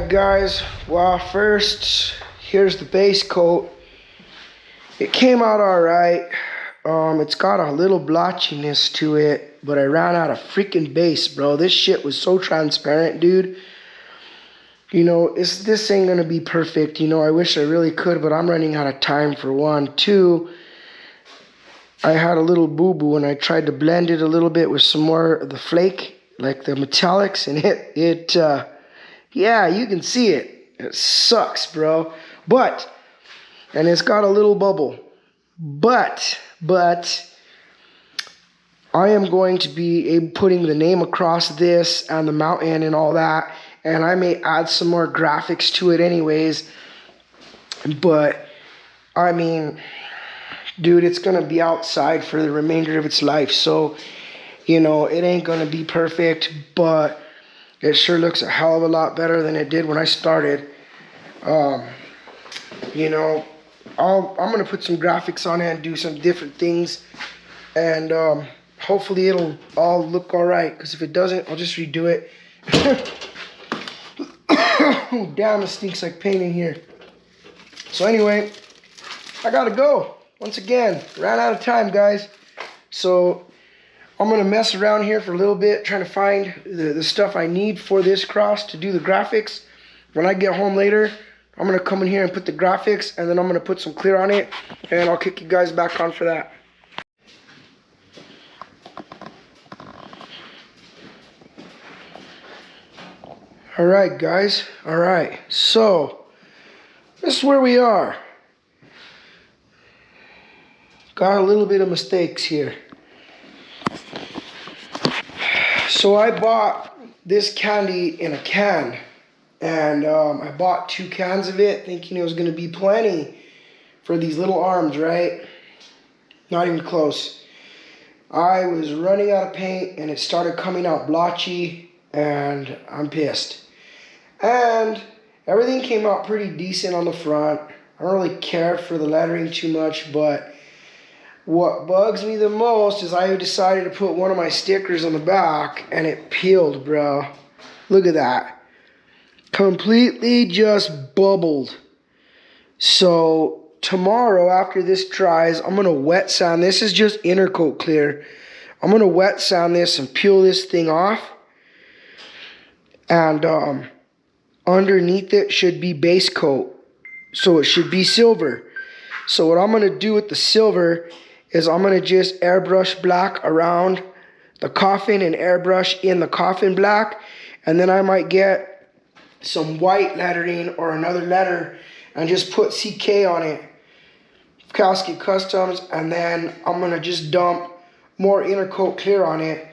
Alright guys, well first, here's the base coat. It came out alright. It's got a little blotchiness to it, but I ran out of freaking base, bro. This shit was so transparent, dude. You know, this ain't gonna be perfect. You know, I wish I really could, but I'm running out of time for one. Two, I had a little boo-boo and I tried to blend it a little bit with some more of the flake, like the metallics, and yeah, you can see it. It sucks, bro. And it's got a little bubble. But, I am going to be putting the name across this and the mountain and all that. And I may add some more graphics to it anyways. But, I mean, dude, it's going to be outside for the remainder of its life. So, you know, it ain't going to be perfect, but it sure looks a hell of a lot better than it did when I started. You know, I'm going to put some graphics on it and do some different things. And hopefully it'll all look alright. Because if it doesn't, I'll just redo it. Oh, damn, it stinks like pain in here. So anyway, I got to go. Once again, ran out of time, guys. So I'm going to mess around here for a little bit, trying to find the stuff I need for this cross to do the graphics. When I get home later, I'm going to come in here and put the graphics, and then I'm going to put some clear on it, and I'll kick you guys back on for that. Alright, guys. Alright. So, this is where we are. Got a little bit of mistakes here. So I bought this candy in a can, and I bought 2 cans of it thinking it was going to be plenty for these little arms, right? Not even close. I was running out of paint and it started coming out blotchy, and I'm pissed. And everything came out pretty decent on the front. I don't really care for the lettering too much, but what bugs me the most is I decided to put one of my stickers on the back and it peeled, bro. Look at that. Completely just bubbled. So tomorrow after this dries, I'm going to wet sand. This is just inner coat clear. I'm going to wet sand this and peel this thing off. And underneath it should be base coat. So it should be silver. So what I'm going to do with the silver is I'm going to just airbrush black around the coffin and airbrush in the coffin black. And then I might get some white lettering or another letter and just put CK on it. Casket Customs. And then I'm going to just dump more inner coat clear on it,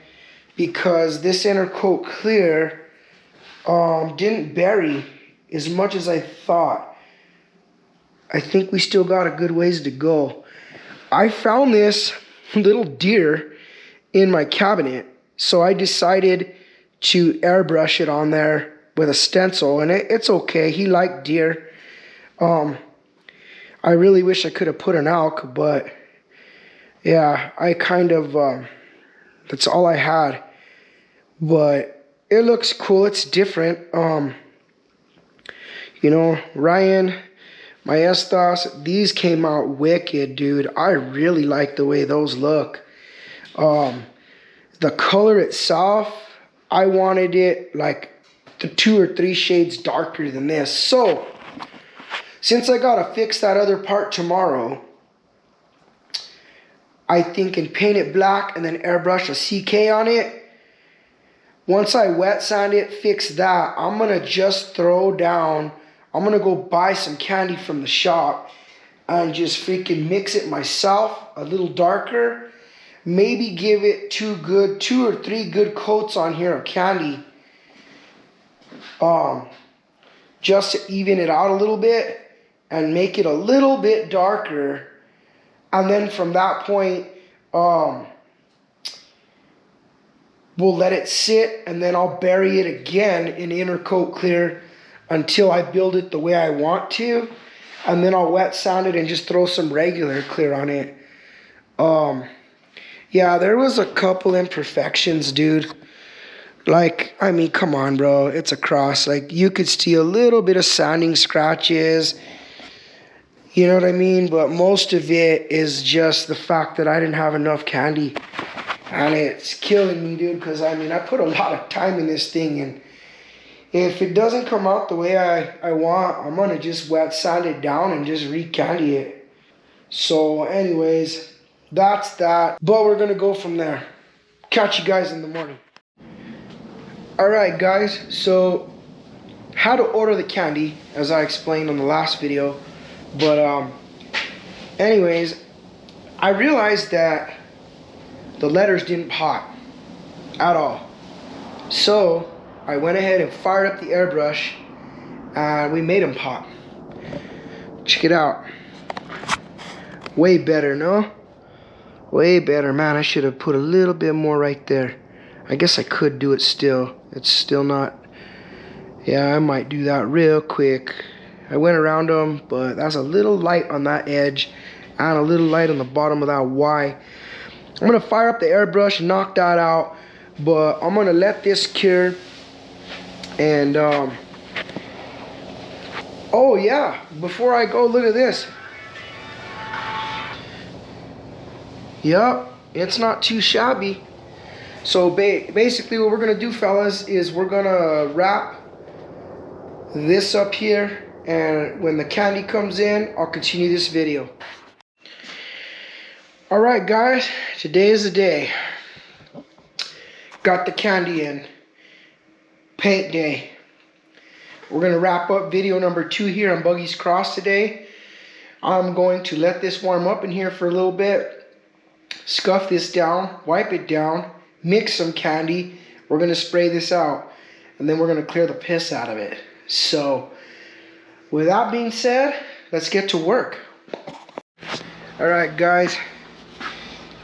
because this inner coat clear didn't bury as much as I thought. I think we still got a good ways to go. I found this little deer in my cabinet, so I decided to airbrush it on there with a stencil, and it's okay. He liked deer. I really wish I could have put an elk, but yeah, I kind of, that's all I had. But it looks cool. It's different. You know, Ryan, my Estos, these came out wicked, dude. I really like the way those look. The color itself, I wanted it like 2 or 3 shades darker than this. So, since I gotta fix that other part tomorrow, I think and paint it black and then airbrush a CK on it. Once I wet sand it, fix that, I'm gonna just throw down, I'm going to go buy some candy from the shop and just freaking mix it myself, a little darker. Maybe give it 2 or 3 good coats on here of candy. Just to even it out a little bit and make it a little bit darker. And then from that point, we'll let it sit, and then I'll bury it again in inner coat clear until I build it the way I want to, and then I'll wet sand it and just throw some regular clear on it. Yeah, there was a couple imperfections, dude. Like, I mean, come on, bro. It's a cross. Like, you could see a little bit of sanding scratches. You know what I mean? But most of it is just the fact that I didn't have enough candy. And it's killing me, dude, because, I mean, I put a lot of time in this thing. And if it doesn't come out the way I want, I'm going to just wet sand it down and just re-candy it. So, anyways, that's that. But we're going to go from there. Catch you guys in the morning. Alright guys, so how to order the candy, as I explained on the last video. But anyways, I realized that the letters didn't pop at all. So I went ahead and fired up the airbrush and we made them pop. Check it out. Way better, no? Way better, man. I should have put a little bit more right there. I guess I could do it still. It's still not. Yeah, I might do that real quick. I went around them, but that's a little light on that edge and a little light on the bottom of that Y. I'm going to fire up the airbrush and knock that out, but I'm going to let this cure. And, oh yeah, before I go, look at this. Yup, it's not too shabby. So basically what we're going to do, fellas, is we're going to wrap this up here, and when the candy comes in, I'll continue this video. Alright guys, today is the day. Got the candy in. Paint day. We're going to wrap up video number 2 here on Buggy's Cross today. I'm going to let this warm up in here for a little bit. Scuff this down, wipe it down. Mix some candy. We're going to spray this out. And then we're going to clear the piss out of it. So, with that being said, let's get to work. Alright guys.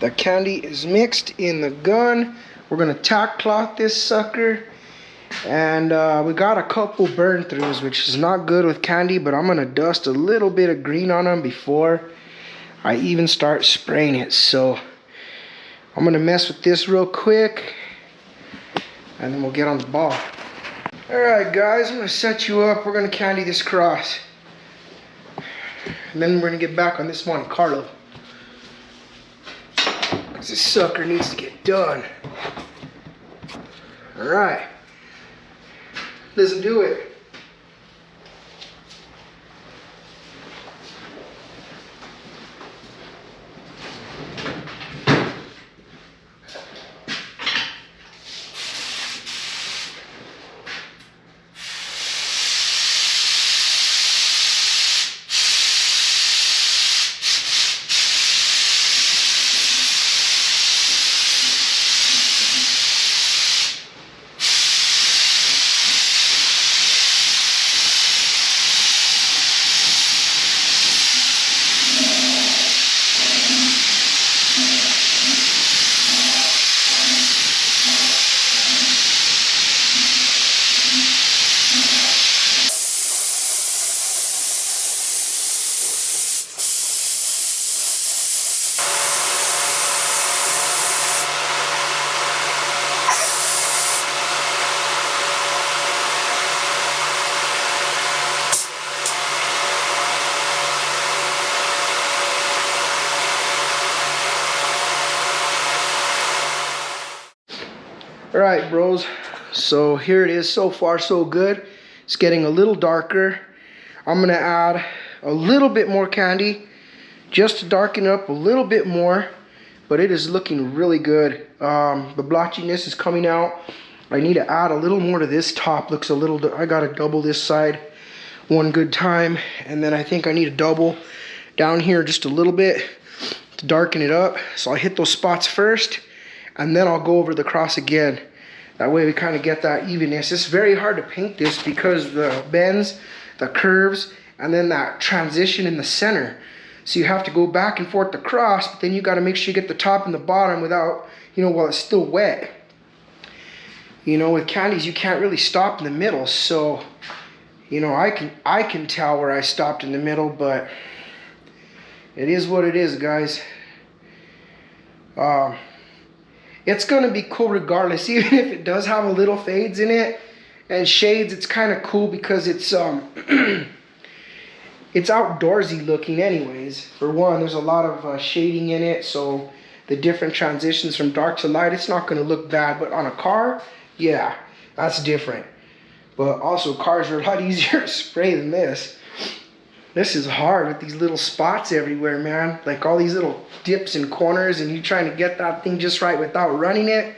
The candy is mixed in the gun. We're going to tack cloth this sucker. And we got a couple burn throughs, which is not good with candy. But I'm going to dust a little bit of green on them before I even start spraying it. So, I'm going to mess with this real quick, and then we'll get on the ball. Alright guys, I'm going to set you up. We're going to candy this cross. And then we're going to get back on this Monte Carlo. Because this sucker needs to get done. Alright. Let's do it. Alright bros, so here it is. So far so good. It's getting a little darker. I'm going to add a little bit more candy just to darken up a little bit more, but it is looking really good. The blotchiness is coming out. I need to add a little more to this top. Looks a little, I got to double this side one good time, and then I think I need to double down here just a little bit to darken it up. So I'll hit those spots first, and then I'll go over the cross again. That way we kind of get that evenness. It's very hard to paint this because the bends, the curves, and then that transition in the center. So you have to go back and forth across, but then you got to make sure you get the top and the bottom without, you know, while it's still wet. You know, with candies you can't really stop in the middle. So, you know, I can tell where I stopped in the middle, but it is what it is, guys. it's going to be cool regardless. Even if it does have a little fades in it and shades, it's kind of cool because it's it's outdoorsy looking anyways. For one, there's a lot of shading in it, so the different transitions from dark to light, it's not going to look bad. But on a car, yeah, that's different. But also, cars are a lot easier to spray than this. This is hard with these little spots everywhere, man. Like all these little dips and corners, and you trying to get that thing just right without running it.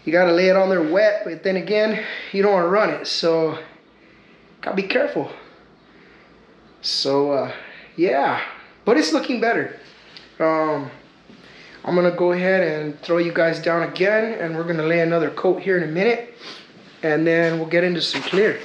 You got to lay it on there wet, but then again, you don't want to run it. So, got to be careful. So, yeah. But it's looking better. I'm going to go ahead and throw you guys down again, and we're going to lay another coat here in a minute. And then we'll get into some clear.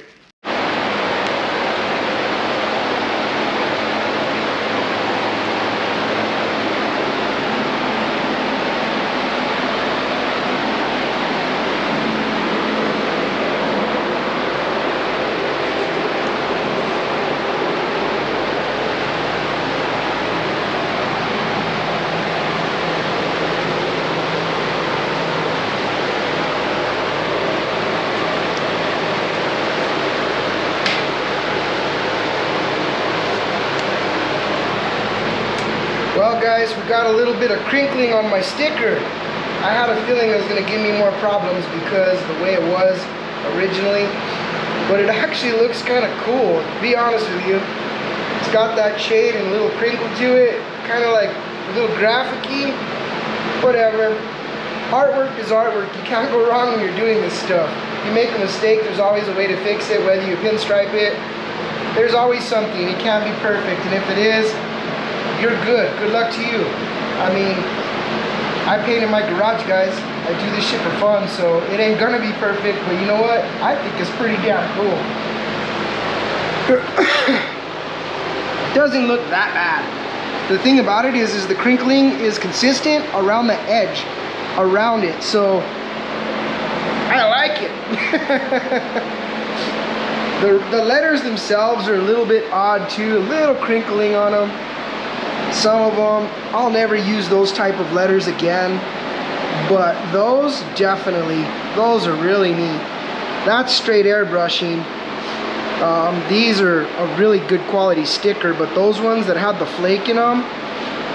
Well guys, we got a little bit of crinkling on my sticker. I had a feeling it was going to give me more problems because the way it was originally. But it actually looks kind of cool, to be honest with you. It's got that shade and a little crinkle to it. Kind of like a little graphic-y. Whatever. Artwork is artwork. You can't go wrong when you're doing this stuff. If you make a mistake, there's always a way to fix it. Whether you pinstripe it, there's always something. It can't be perfect. And if it is, you're good. Good luck to you. I mean, I paint in my garage, guys. I do this shit for fun, so it ain't gonna be perfect, but you know what? I think it's pretty damn cool. Doesn't look that bad. The thing about it is the crinkling is consistent around the edge, around it, so I like it. The letters themselves are a little bit odd too, a little crinkling on them. Some of them, I'll never use those type of letters again, but those definitely, those are really neat. That's straight airbrushing. These are a really good quality sticker, but those ones that had the flake in them,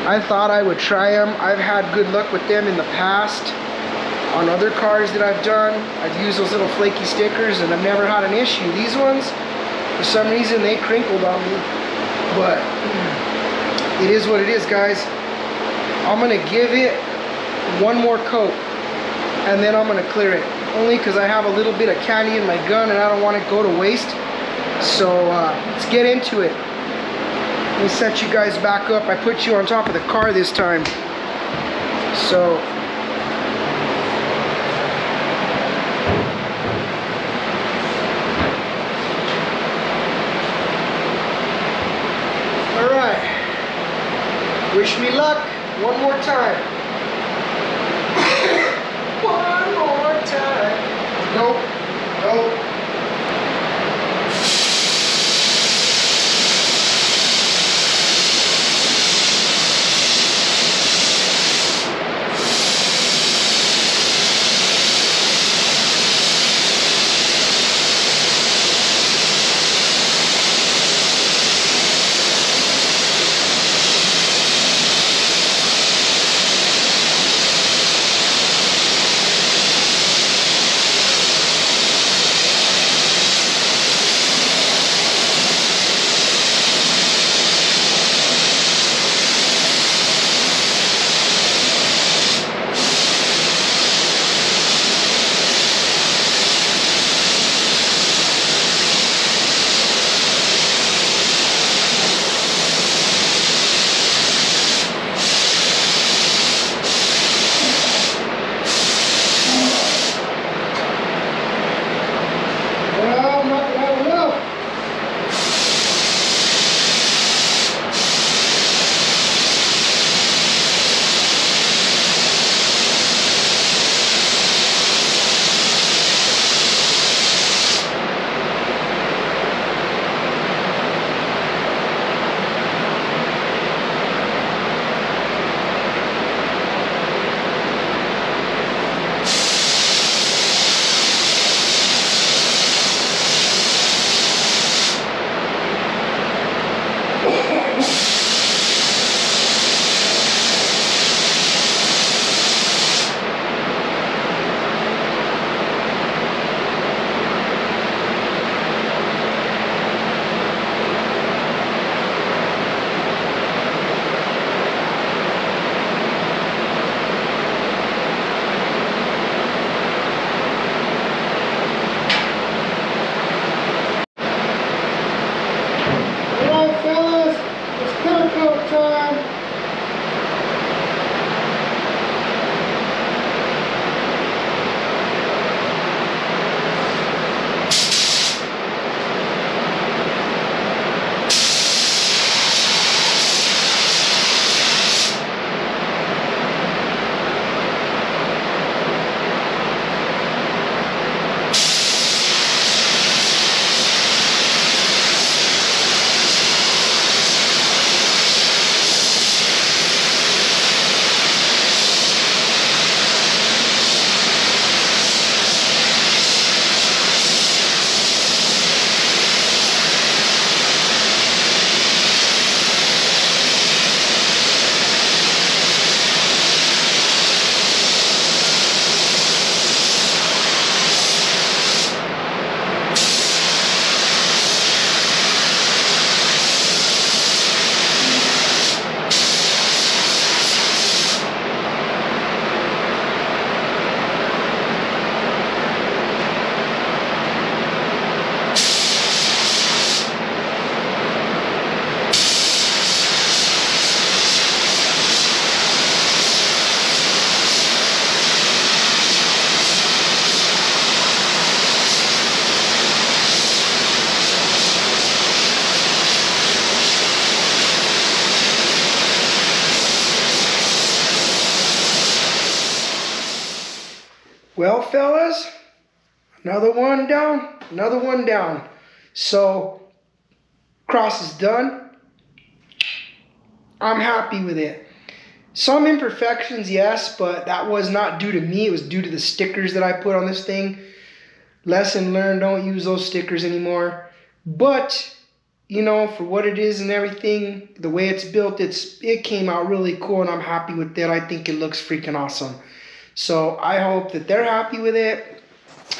I thought I would try them. I've had good luck with them in the past on other cars that I've done. I've used those little flaky stickers and I've never had an issue. These ones, for some reason, they crinkled on me, but it is what it is, guys. I'm going to give it one more coat and then I'm going to clear it. Only because I have a little bit of candy in my gun and I don't want it to go to waste. So let's get into it. Let me set you guys back up. I put you on top of the car this time. So wish me luck one more time. One more time. Nope. Nope. Well, fellas, another one down, another one down. So, cross is done. I'm happy with it. Some imperfections, yes, but that was not due to me. It was due to the stickers that I put on this thing. Lesson learned, don't use those stickers anymore. But, you know, for what it is and everything, the way it's built, it came out really cool, and I'm happy with it. I think it looks freaking awesome. So I hope that they're happy with it.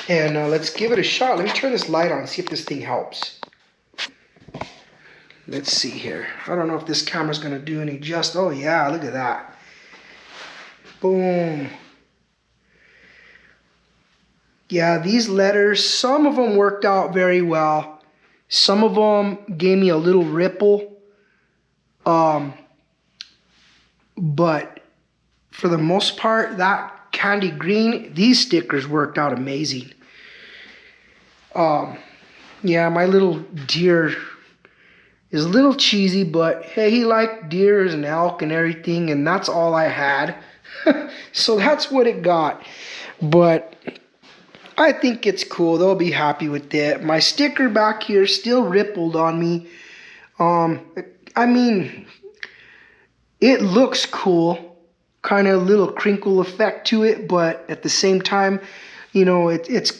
And let's give it a shot. Let me turn this light on and see if this thing helps. Let's see here. I don't know if this camera's going to do any just. Oh, yeah, look at that. Boom. Yeah, these letters, some of them worked out very well. Some of them gave me a little ripple. But for the most part, that candy green, these stickers worked out amazing. Yeah, my little deer is a little cheesy, but hey, he liked deers and elk and everything, and that's all I had. So that's what it got. But I think it's cool. They'll be happy with it. My sticker back here still rippled on me. I mean, it looks cool. Kind of a little crinkle effect to it, but at the same time, you know, it's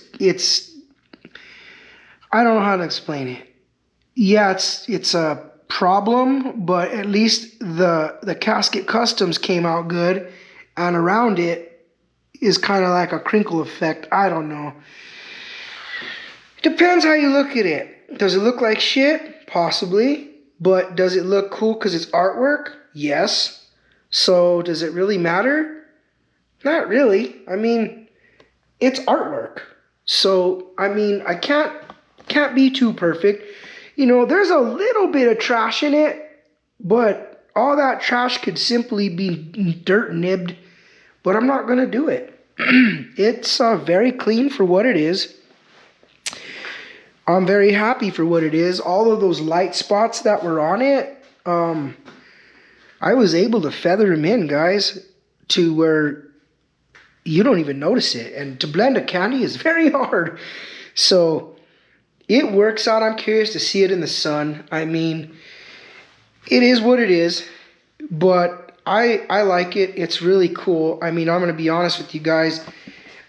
I don't know how to explain it. Yeah, it's a problem, but at least the Casket Customs came out good, and around it is kind of like a crinkle effect. I don't know. Depends how you look at it. Does it look like shit? Possibly. But does it look cool because it's artwork? Yes. So does it really matter? Not really. I mean, it's artwork. So, I mean, I can't be too perfect. You know, there's a little bit of trash in it, but all that trash could simply be dirt nibbed, but I'm not going to do it. It's very clean for what it is. I'm very happy for what it is. All of those light spots that were on it, I was able to feather them in, guys, to where you don't even notice it. And to blend a candy is very hard. So it works out. I'm curious to see it in the sun. I mean, it is what it is, but I like it. It's really cool. I mean, I'm going to be honest with you guys.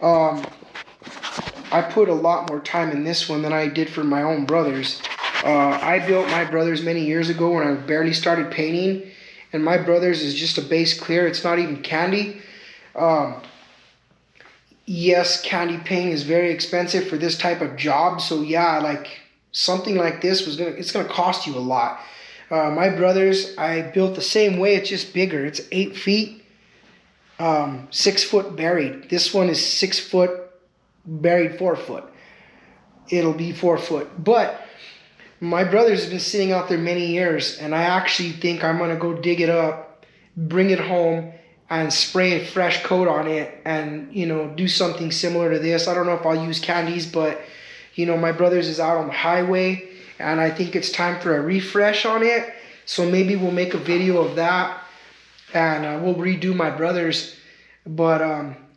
I put a lot more time in this one than I did for my own brothers. I built my brothers many years ago when I barely started painting, and my brothers is just a base clear. It's not even candy. Yes, candy paint is very expensive for this type of job. So yeah, like something like this it's gonna cost you a lot. My brothers, I built the same way. It's just bigger. It's 8 feet, 6 foot buried. This one is 6 foot buried, 4 foot. It'll be 4 foot. But my brothers have been sitting out there many years, and I actually think I'm gonna go dig it up, bring it home, and spray a fresh coat on it, and, you know, do something similar to this. I don't know if I'll use candies, but, you know, my brother's is out on the highway, and I think it's time for a refresh on it. So maybe we'll make a video of that, and we'll redo my brother's. But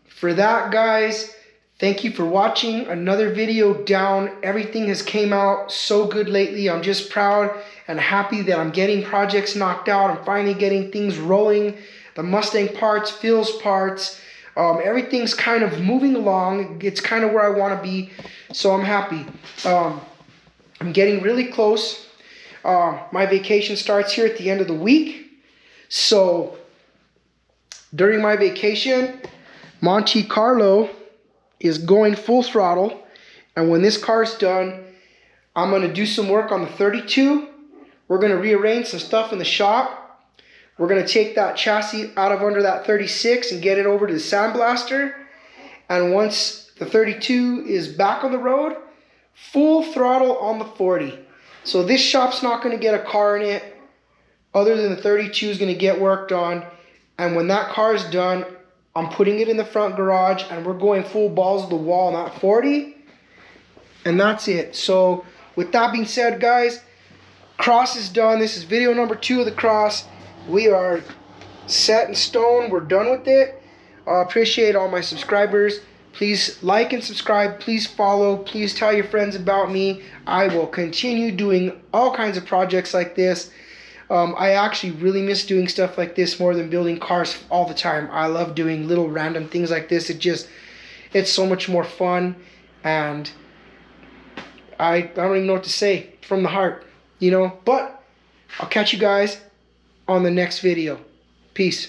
for that, guys, thank you for watching another video down. Everything has came out so good lately. I'm just proud and happy that I'm getting projects knocked out. I'm finally getting things rolling. The Mustang parts, Phil's parts, everything's kind of moving along. It's kind of where I want to be, so I'm happy. I'm getting really close. My vacation starts here at the end of the week. So during my vacation, Monte Carlo is going full throttle. And when this car's done, I'm going to do some work on the 32. We're going to rearrange some stuff in the shop. We're going to take that chassis out of under that 36 and get it over to the sandblaster. And once the 32 is back on the road, full throttle on the 40. So this shop's not going to get a car in it other than the 32 is going to get worked on. And when that car is done, I'm putting it in the front garage, and we're going full balls to the wall on that 40. And that's it. So with that being said, guys, cross is done. This is video number 2 of the cross. We are set in stone. We're done with it. I appreciate all my subscribers. Please like and subscribe. Please follow. Please tell your friends about me. I will continue doing all kinds of projects like this. I actually really miss doing stuff like this more than building cars all the time. I love doing little random things like this. It's so much more fun, and I don't even know what to say from the heart, you know. But I'll catch you guys on the next video. Peace.